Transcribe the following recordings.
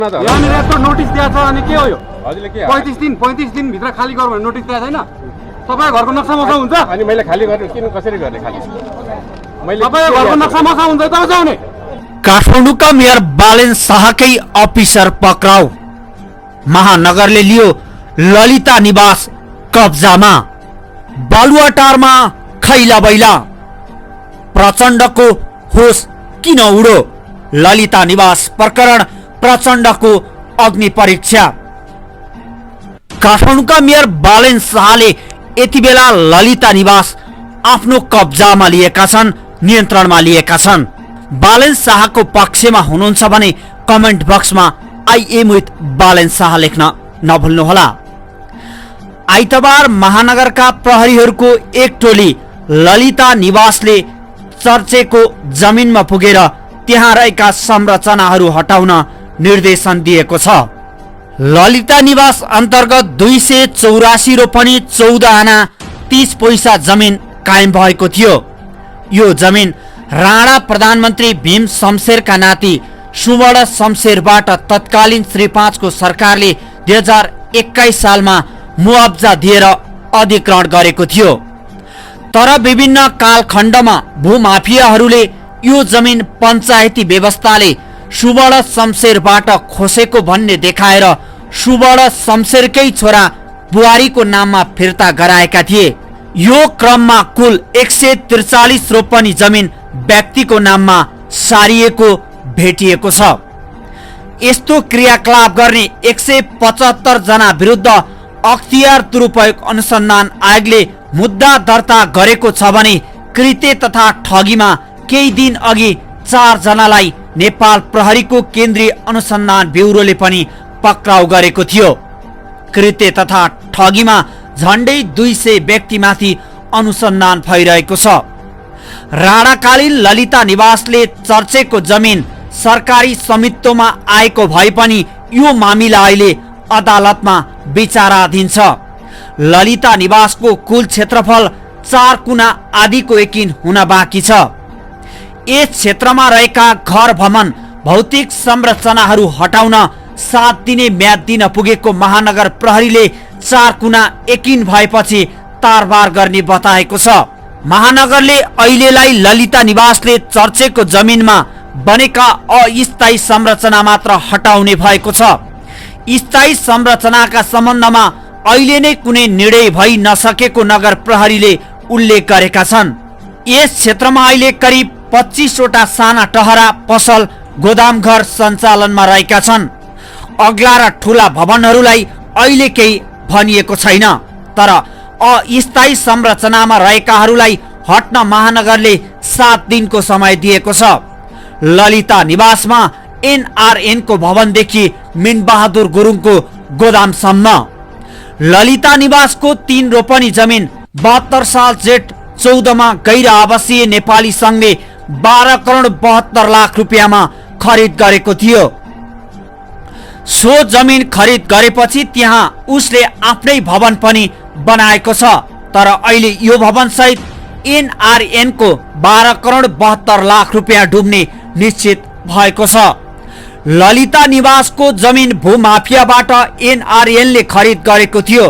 यहाँनिर यत्रो नोटिस दिएको छ अनि के हो यो? 35 दिन भित्र खाली गर भनेर नोटिस दिएको छैन? तपाईको घरको नक्सा मसा हुन्छ? अनि मैले खाली गर्ने किन कसरी गर्ने खाली? तपाईको घरको नक्सा मसा हुन्छ त जाउने। काठमाडौँका मेयर बालेन शाहकै अफिसर पक्राउ। महानगरले लियो ललिता निवास कब्जामा। बालुवाटारमा खैला बैला। प्रचण्डको होस किन उडो? ललिता निवास प्रकरण प्रचण्डको अग्नि परीक्षा। काठमाडौँका मेयर बालेन शाहले यति बेला ललिता निवास आफ्नो कब्जामा लिएका छन्, नियन्त्रणमा लिएका छन्। बालेन शाहको पक्षमा हुनुहुन्छ भने कमेन्ट बक्समा I am with Balen Shah लेख्न नभुल्नुहोला। आइतबार महानगरका प्रहरीहरूको एक टोली ललिता निवासले चर्चेको जमिनमा पुगेर त्यहाँ रहेका संरचनाहरू हटाउन निर्देशन दिएको छ। ललिता निवास अन्तर्गत 284 रोपनी 14 आना 30 पैसा जमिन कायम भएको थियो। यो जमिन राणा प्रधानमन्त्री भीम शमशेरका नाति सुवर्ण शमशेरबाट तत्कालीन श्री 5 को सरकारले 2021 सालमा मुआब्जा दिएर अधिग्रहण गरेको थियो। तर विभिन्न कालखण्डमा भूमाफियाहरूले यो जमिन पञ्चायती व्यवस्थाले सुवर्ण शमशेरबाट खोसेको भन्ने देखाएर सुवर्ण शमशेरकै छोरा बुहारीको नाममा फिर्ता गराएका थिए। यो क्रममा कुल 143 रोपनी जमिन व्यक्तिको नाममा सारिएको भेटिएको छ। यस्तो क्रियाकलाप गर्ने 175 जना विरुद्ध अख्तियार दुरुपयोग अनुसन्धान आयोगले मुद्दा दर्ता गरेको छ भने कृत्य तथा ठगीमा केही दिन अघि 4 जनालाई नेपाल प्रहरीको केन्द्रीय अनुसन्धान ब्युरोले पनि पक्राउ गरेको थियो। कृत्य तथा ठगीमा झण्डै 200 व्यक्तिमाथि अनुसन्धान भइरहेको छ। राणाकालीन ललिता निवासले चर्चेको जमिन सरकारी स्वामित्वमा आएको भए पनि यो मामिला अहिले अदालतमा विचाराधीन छ। ललिता निवासको कुल क्षेत्रफल 4 कुना आदिको यकिन हुन बाँकी छ। यस क्षेत्रमा रहेका घर भवन भौतिक संरचनाहरू हटाउन 7 दिने म्याद दिन पुगेको महानगर प्रहरीले 4 कुना यकिन भएपछि तारबार गर्ने बताएको छ। महानगरले अहिलेलाई ललिता निवासले चर्चेको जमिनमा बनेका अस्थायी संरचना मात्र हटाउने भएको छ। स्थायी संरचनाका सम्बन्धमा अहिले नै कुनै निर्णय भइ नसकेको नगर प्रहरीले उल्लेख गरेका छन्। यस क्षेत्रमा अहिले करिब 25 वटा साना टहरा पसल गोदामघर सञ्चालनमा रहेका छन्। अग्ला र ठूला भवनहरूलाई अहिले केही भनिएको छैन, तर अस्थायी संरचनामा रहेकाहरूलाई हट्न महानगरले 7 दिनको समय दिएको छ। ललिता निवासमा एनआरएन को भवनदेखि मिनबहादुर गुरुङको गोदामसम्म। ललिता निवासको 3 रोपनी जमिन 72 साल जेठ 14 मा गैर आवासीय नेपाली संघले 12 करोड 72 लाख रुपियाँमा खरिद गरेको थियो। सो जमिन खरिद गरेपछि त्यहाँ उसले आफ्नै भवन पनि बनाएको छ। तर अहिले यो भवन सहित एनआरएन को 12 करोड 72 लाख रुपियाँ डुब्ने निश्चित भएको छ। ललिता निवासको जमिन भूमाफियाबाट एनआरएनले खरिद गरेको थियो,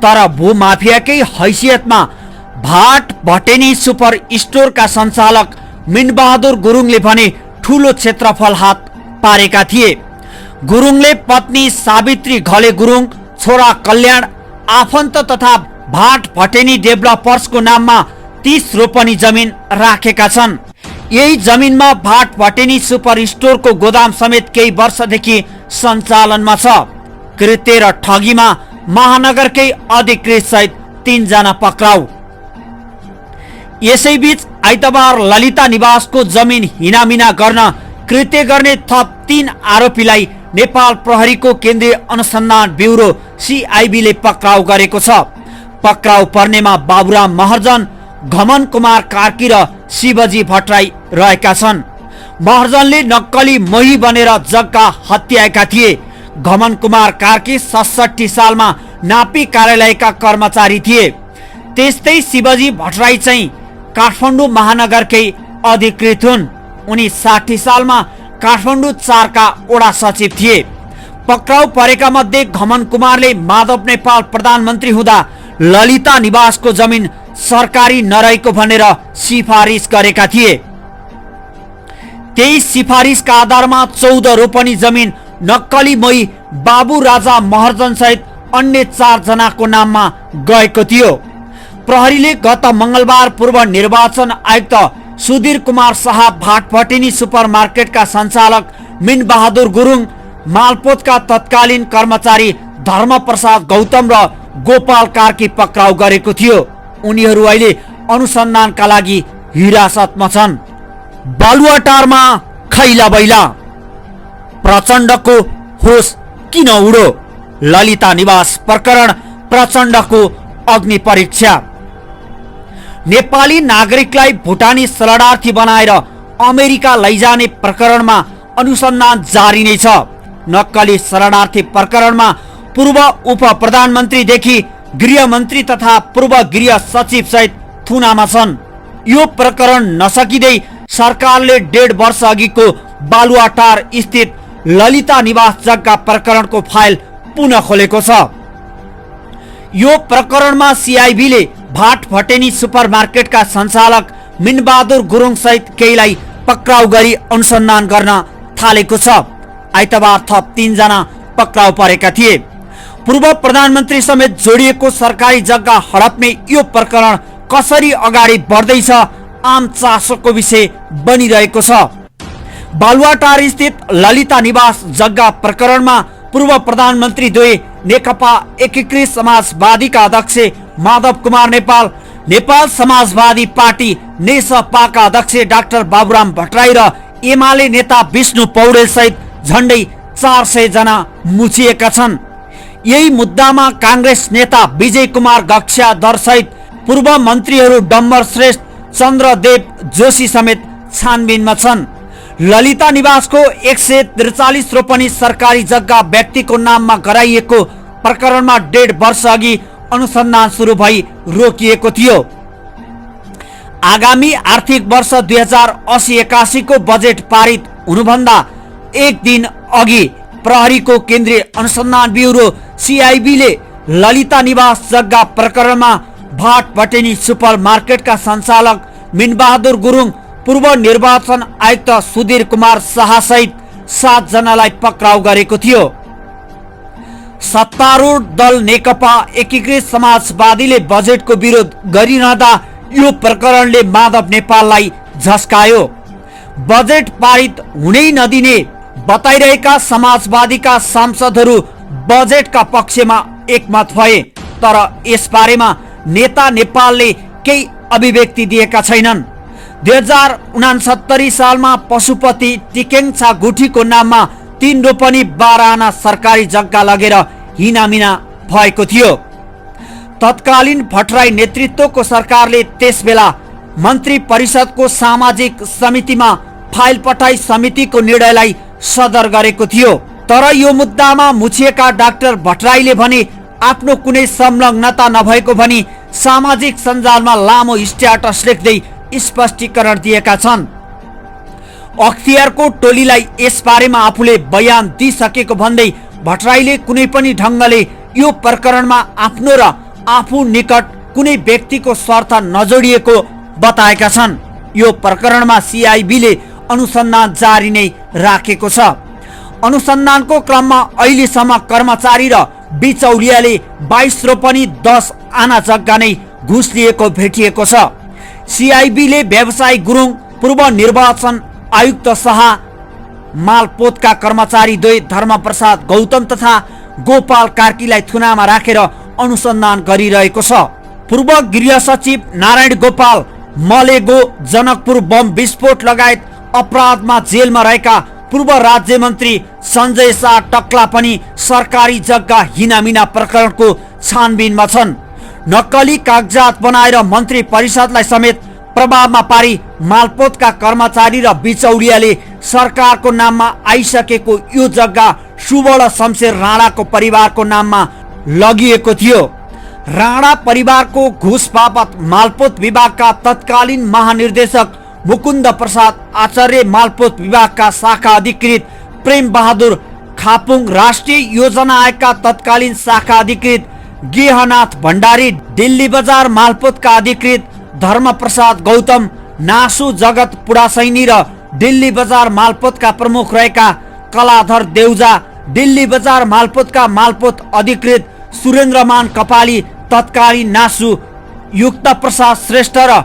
तर भूमाफियाकै हैसियतमा भाट भटेनी सुपर स्टोरका सञ्चालक मिनबहादुर गुरुङले भने ठूलो क्षेत्रफल हात पारेका थिए। गुरुङले पत्नी सावित्री घले गुरुङ, छोरा कल्याण, आफन्त तथा भाट भटेनी डेभलपर्सको नाममा 30 रोपनी जमिन राखेका छन्। यही जमिनमा भाट भटेनी सुपर स्टोरको गोदाम समेत केही वर्षदेखि सञ्चालनमा छ। कृत्य र ठगीमा महानगरकै अधिकृत सहित 3 जना पक्राउ। यसैबीच आइतबार ललिता निवासको जमिन हिनामिना गर्न कृत्य गर्ने थप 3 आरोपीलाई नेपाल प्रहरीको केन्द्रीय अनुसन्धान ब्युरो सीआईबीले पक्राउ गरेको छ। पक्राउ पर्नेमा बाबुराम महर्जन, घमन कुमार कार्की र शिवजी भट्टराई रहेका छन्। महर्जनले नक्कली मोही बनेर जग्गा हत्याएका थिए। घमन कुमार कार्की 67 सालमा नापी कार्यालयका कर्मचारी थिए। त्यस्तै शिवजी भट्टराई चाहिँ काठमाडौँ महानगरकै अधिकृत हुन्। उनी 60 सालमा काठमाडौँ 4 का वडा सचिव थिए। पक्राउ परेका मध्ये घमन कुमारले माधव नेपाल प्रधानमन्त्री हुँदा ललिता निवासको जमिन सरकारी नरहेको भनेर सिफारिस गरेका थिए। त्यही सिफारिसका आधारमा 14 रोपनी जमिन नक्कली मोही बाबु राजा महर्जन सहित अन्य 4 जनाको नाममा गएको थियो। प्रहरीले गत मंगलबार पूर्व निर्वाचन आयुक्त सुधीर कुमार शाह, भाटभटेनी सुपरमार्केटका सञ्चालक मिन बहादुर गुरुङ, मालपोतका तत्कालीन कर्मचारी धर्मप्रसाद गौतम र गोपाल कार्की पक्राउ गरेको थियो। उनीहरू अहिले अनुसन्धानका लागि हिरासतमा छन्। बालुवाटारमा खैला बैला, प्रचण्डको होस किन उडो? ललिता निवास प्रकरण प्रचण्डको अग्नि परीक्षा। नेपाली नागरिकलाई भुटानी शरणार्थी बनाएर अमेरिका लैजाने प्रकरणमा अनुसन्धान जारी नै छ। नक्कली शरणार्थी प्रकरणमा पूर्व उप प्रधानमन्त्रीदेखि गृहमन्त्री तथा पूर्व गृह सचिव सहित थुनामा छन्। यो प्रकरण नसकिँदै सरकारले 1.5 वर्ष अघिको बालुवाटार स्थित ललिता निवास जग्गा प्रकरणको फाइल पुनः खोलेको छ। यो प्रकरणमा सिआइबीले भाटभटेनी सुपरमार्केटका सञ्चालक मिनबहादुर गुरुङ सहित केहीलाई पक्राउ गरी अनुसन्धान गर्न थालेको छ। आइतबार थप 3 जना पक्राउ परेका थिए। पूर्व प्रधानमन्त्री समेत जोडिएको सरकारी जग्गा हडप्ने यो प्रकरण कसरी अगाडि बढ्दैछ आम चासोको विषय बनिरहेको छ। बालुवाटार स्थित ललिता निवास जग्गा प्रकरणमा पूर्व प्रधानमन्त्री द्वय, नेकपा एकीकृत समाजवादीका अध्यक्ष माधव कुमार नेपाल, नेपाल समाजवादी पार्टी नेसपाका अध्यक्ष डाक्टर बाबुराम भट्टराई र एमाले नेता विष्णु पौडेल सहित झण्डै 400 जना मुछिएका छन्। यही मुद्दामा कांग्रेस नेता विजय कुमार गक्ष्याधर सहित पूर्व मन्त्रीहरू डम्बर श्रेष्ठ, चन्द्रदेव जोशी समेत छानबिनमा छन्। ललिता निवासको 143 रोपनी सरकारी जग्गा व्यक्तिको नाममा गराइएको प्रकरणमा 1.5 वर्ष अघि अनुसन्धान सुरु भई रोकिएको थियो। आगामी आर्थिक वर्ष 2080-81 को बजेट पारित हुनुभन्दा एक दिन अघि प्रहरीको केन्द्रीय अनुसन्धान ब्युरो सिआइबीले ललिता निवास जग्गा प्रकरणमा भाटभटेनी सुपरमार्केटका सञ्चालक मिनबहादुर गुरुङ, पूर्व निर्वाचन आयुक्त सुधीर कुमार शाह सहित 7 जनालाई पक्राउ गरेको थियो। सत्तारूढ दल नेकपा एकीकृत समाजवादीले बजेटको विरोध गरिरहँदा यो प्रकरणले माधव नेपाललाई झस्कायो। बजेट पारित हुनै नदिने बताइरहेका समाजवादीका सांसदहरू बजेटका पक्षमा एकमत भए, तर यसबारेमा नेता नेपालले केही अभिव्यक्ति दिएका छैनन्। 2069 सालमा पशुपति टिकेङछा गुठीको नाममा 3 रोपनी 12 आना सरकारी जग्गा लगेर हिनामिना भएको थियो। तत्कालीन भट्टराई नेतृत्वको सरकारले त्यसबेला मन्त्री परिषदको सामाजिक समितिमा फाइल पठाई समितिको निर्णयलाई सदर गरेको थियो। तर यो मुद्दामा मुछिएका डाक्टर भट्टराईले भने आफ्नो कुनै संलग्नता नभएको भनी सामाजिक सञ्जालमा लामो स्ट्याटस लेख्दै स्पष्टीकरण दिएका छन्। अख्तियारको टोलीलाई यसबारेमा आफूले बयान दिइसकेको भन्दै भट्टराईले कुनै पनि ढङ्गले यो प्रकरणमा आफ्नो र आफू निकट कुनै व्यक्तिको स्वार्थ नजोडिएको बताएका छन्। यो प्रकरणमा सिआइबीले अनुसन्धान जारी नै राखेको छ। अनुसन्धानको क्रममा अहिलेसम्म कर्मचारी र बिचौलियाले 22 रोपनी 10 आना जग्गा नै घुस लिएको भेटिएको छ। सिआइबीले व्यवसायी गुरुङ, पूर्व निर्वाचन आयुक्त शाह, मालपोतका कर्मचारी द्वय धर्मप्रसाद गौतम तथा गोपाल कार्कीलाई थुनामा राखेर अनुसन्धान गरिरहेको छ। पूर्व गृह सचिव नारायण गोपाल, मलेगो जनकपुर बम विस्फोट लगायत अपराधमा जेलमा रहेका पूर्व राज्य मन्त्री सञ्जय शाह टक्ला पनि सरकारी जग्गा हिनामिना प्रकरणको छानबिनमा छन्। नक्कली कागजात बनाएर मन्त्री परिषदलाई समेत प्रभावमा पारी मालपोतका कर्मचारी र बिचौलियाले सरकारको नाममा आइसकेको यो जग्गा सुवर्ण शमशेर राणाको परिवारको नाममा लगिएको थियो। राणा परिवारको घुस बापत मालपोत विभागका तत्कालीन महानिर्देशक मुकुन्द प्रसाद आचार्य, मालपोत विभागका शाखा अधिकृत प्रेम बहादुर खापुङ राष्ट्रिय योजना आयोगका तत्कालीन शाखा अधिकृत गेहनाथ भण्डारी, दिल्ली बजार मालपोतका अधिकृत धर्मप्रसाद गौतम, नासु जगत पुडासैनी र दिल्ली बजार मालपोतका प्रमुख रहेका कलाधर देउजा, दिल्ली बजार मालपोतका मालपोत अधिकृत सुरेन्द्रमान कपाली, तत्कालीन नासु युक्त प्रसाद श्रेष्ठ र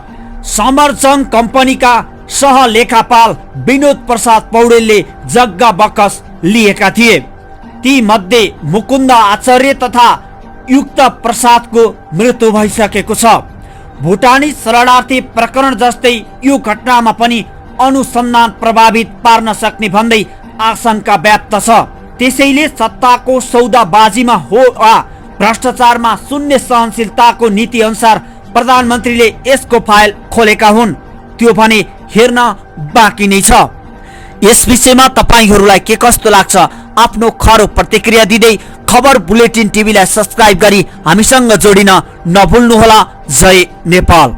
समरजङ कम्पनीका सहलेखापाल विनोद प्रसाद पौडेलले जग्गा बकस लिएका थिए। ती मध्ये मुकुन्द आचार्य तथा युक्त प्रसादको मृत्यु भइसकेको छ। भुटानी शरणार्थी प्रकरण जस्तै यो घटनामा पनि अनुसन्धान प्रभावित पार्न सक्ने भन्दै आशंका व्याप्त छ। त्यसैले सत्ताको सौदाबाजीमा हो वा भ्रष्टाचारमा शून्य सहनशीलताको नीति अनुसार प्रधानमन्त्रीले यसको फाइल खोलेका हुन्, त्यो भने हेर्न बाँकी नै छ। यस विषयमा तपाईहरूलाई के कस्तो लाग्छ आफ्नो खरो प्रतिक्रिया दिँदै खबर बुलेटिन टिभीलाई सब्स्क्राइब गरी हामीसँग जोडिन नभुल्नुहोला। जय नेपाल।